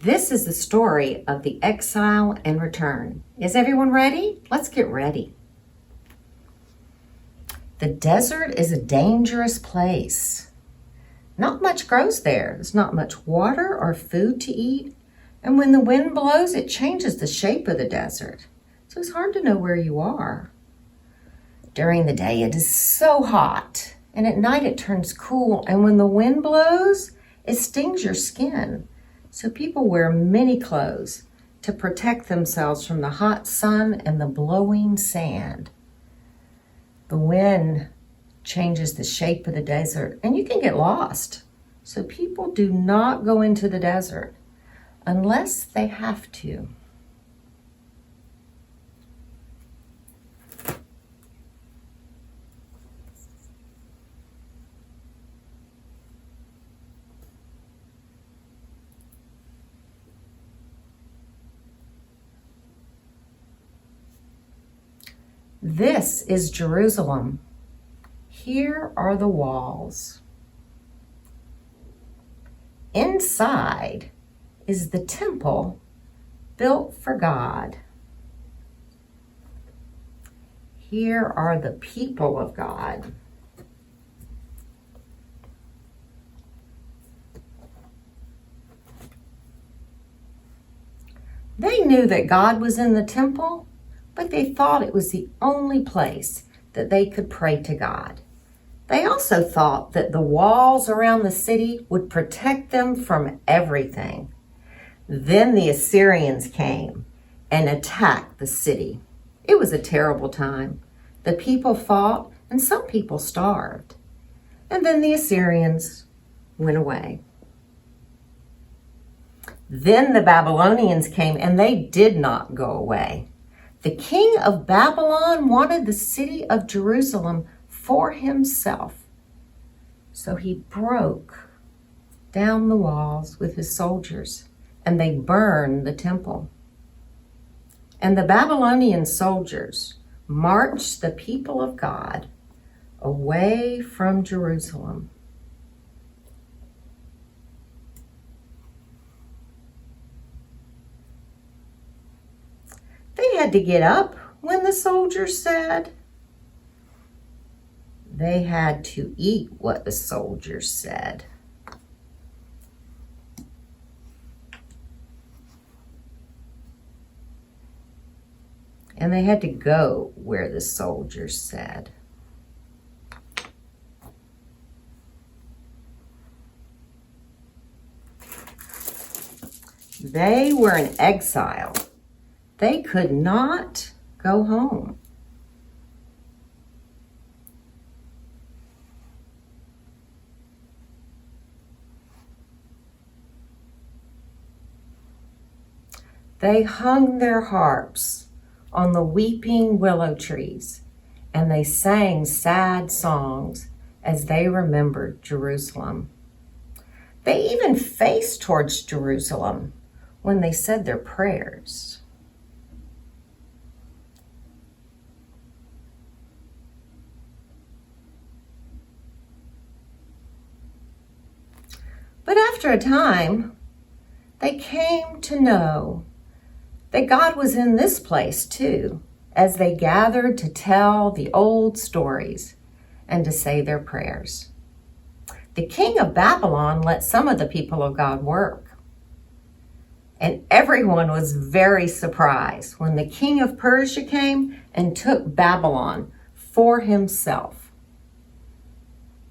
This is the story of the Exile and Return. Is everyone ready? Let's get ready. The desert is a dangerous place. Not much grows there. There's not much water or food to eat. And when the wind blows, it changes the shape of the desert. So it's hard to know where you are. During the day, it is so hot. And at night, it turns cool. And when the wind blows, it stings your skin. So people wear many clothes to protect themselves from the hot sun and the blowing sand. The wind changes the shape of the desert and you can get lost. So people do not go into the desert unless they have to. This is Jerusalem. Here are the walls. Inside is the temple built for God. Here are the people of God. They knew that God was in the temple, but they thought it was the only place that they could pray to God. They also thought that the walls around the city would protect them from everything. Then the Assyrians came and attacked the city. It was a terrible time. The people fought and some people starved. And then the Assyrians went away. Then the Babylonians came and they did not go away. The king of Babylon wanted the city of Jerusalem for himself. So he broke down the walls with his soldiers, and they burned the temple. And the Babylonian soldiers marched the people of God away from Jerusalem. They had to get up when the soldiers said. They had to eat what the soldiers said. And they had to go where the soldiers said. They were in exile. They could not go home. They hung their harps on the weeping willow trees, and they sang sad songs as they remembered Jerusalem. They even faced towards Jerusalem when they said their prayers. But after a time, they came to know that God was in this place too, as they gathered to tell the old stories and to say their prayers. The king of Babylon let some of the people of God work. And everyone was very surprised when the king of Persia came and took Babylon for himself.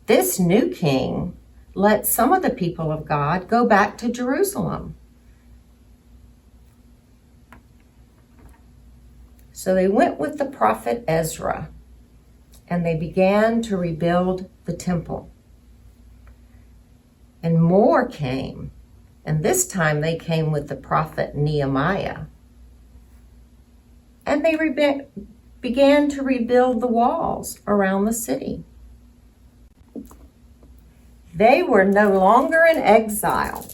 This new king let some of the people of God go back to Jerusalem. So they went with the prophet Ezra, and they began to rebuild the temple. And more came, and this time they came with the prophet Nehemiah. And they began to rebuild the walls around the city. They were no longer in exile.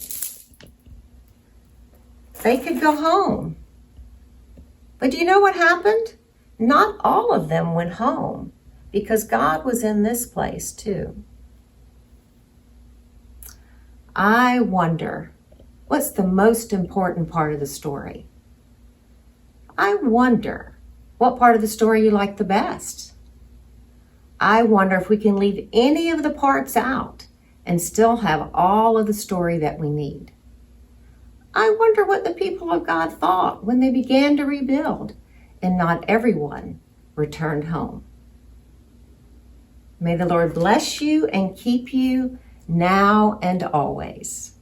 They could go home. But do you know what happened? Not all of them went home because God was in this place too. I wonder What's the most important part of the story? I wonder what part of the story you like the best. I wonder if we can leave any of the parts out and still have all of the story that we need. I wonder what the people of God thought when they began to rebuild and not everyone returned home. May the Lord bless you and keep you now and always.